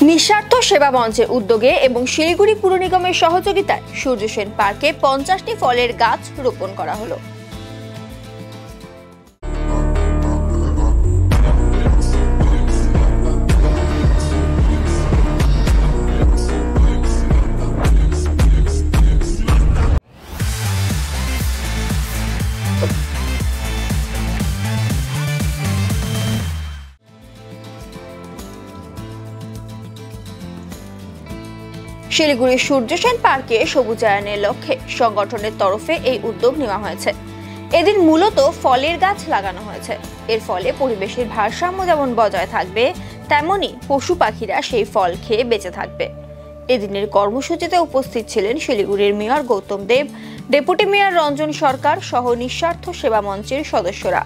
নিঃস্বার্থ সেবা মঞ্চের উদ্যোগে এবং শিলিগুড়ি পুর নিগমের সহযোগিতায় সূর্য সেন পার্কে 50টি ফলের গাছ রোপণ করা হলো। শিলিগুড়ির সূর্য সেন পার্কে সবুজায়নের লক্ষ্যে সংগঠনের তরফে এই উদ্যোগ নেওয়া হয়েছে। এদিন মূলত ফলের গাছ লাগানো হয়েছে। এর ফলে পরিবেশের ভারসাম্য যেমন বজায় থাকবে, তেমনি পশু পাখিরা সেই ফল খেয়ে বেঁচে থাকবে। এদিনের কর্মসূচিতে উপস্থিত ছিলেন শিলিগুড়ির মেয়র গৌতম দেব, ডেপুটি মেয়র রঞ্জন সরকার সহ নিঃস্বার্থ সেবা মঞ্চের সদস্যরা।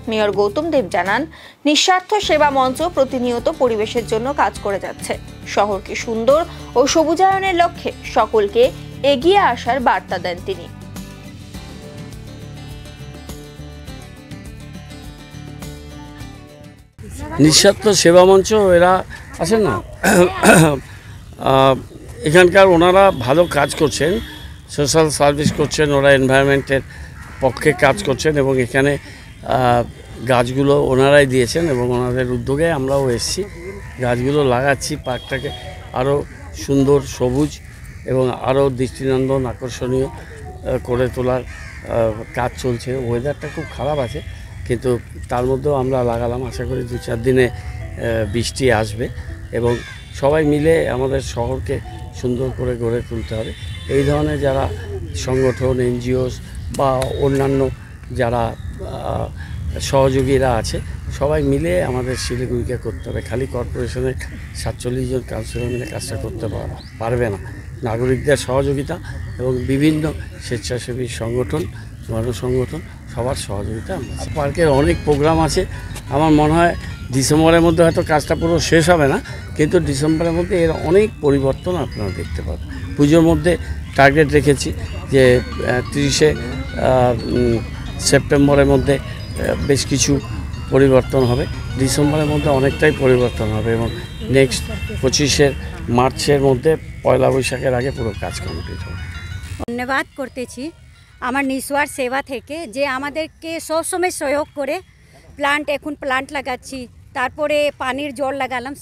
মেয়র গৌতম দেব জানান, নিঃস্বার্থ সেবা মঞ্চ প্রতিনিয়ত পরিবেশের জন্য কাজ করে যাচ্ছে। শহরকে সুন্দর ও সবুজায়নের লক্ষ্যে সকলকে এগিয়ে আসার বার্তা দেন তিনি। নিঃস্বার্থ সেবা মঞ্চ এরা আছেন না, এখানকার ওনারা ভালো কাজ করছেন, সোশ্যাল সার্ভিস করছেন, ওরা এনভায়রনমেন্টের পক্ষে কাজ করছেন এবং এখানে গাছগুলো ওনারাই দিয়েছেন এবং ওনাদের উদ্যোগে আমরাও এসেছি, গাছগুলো লাগাচ্ছি। পার্কটাকে আরও সুন্দর, সবুজ এবং আরও দৃষ্টিনন্দন, আকর্ষণীয় করে তোলার কাজ চলছে। ওয়েদারটা খুব খারাপ আছে, কিন্তু তার মধ্যেও আমরা লাগালাম। আশা করি 2-4 দিনে বৃষ্টি আসবে এবং সবাই মিলে আমাদের শহরকে সুন্দর করে গড়ে তুলতে হবে। এই ধরনের যারা সংগঠন, এনজিওস বা অন্যান্য যারা সহযোগীরা আছে, সবাই মিলে আমাদের শিলিগুড়িকে করতে হবে। খালি কর্পোরেশনের 47 জন কাউন্সিলর মিলে কাজটা করতে পারবে না। নাগরিকদের সহযোগিতা এবং বিভিন্ন স্বেচ্ছাসেবী সংগঠন, গণসংগঠন, সবার সহযোগিতা আছে। পার্কের অনেক প্রোগ্রাম আছে। আমার মনে হয় ডিসেম্বরের মধ্যে হয়তো কাজটা পুরো শেষ হবে না, কিন্তু ডিসেম্বরের মধ্যে এর অনেক পরিবর্তন আপনারা দেখতে পাবেন। পুজোর মধ্যে টার্গেট রেখেছি যে 30শে সেপ্টেম্বরের মধ্যে বেশ কিছু পরিবর্তন হবে, ডিসেম্বরের মধ্যে অনেকটাই পরিবর্তন হবে এবং নেক্সট 25শে মার্চের মধ্যে পয়লা বৈশাখের আগে পুরো কাজ কমপ্লিট হবে। ধন্যবাদ করতেছি আমার নিঃস্বার্থ সেবা থেকে, যে আমাদেরকে সবসময় সহযোগ করে। এখন প্লান্ট লাগাচ্ছি, তারপরে পানির জল লাগালাম,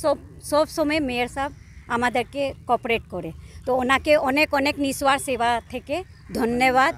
সব সময় মেয়র সাহেব আমাদেরকে কোঅপারেট করে। তো ওনাকে অনেক অনেক নিঃস্বার্থ সেবা থেকে ধন্যবাদ।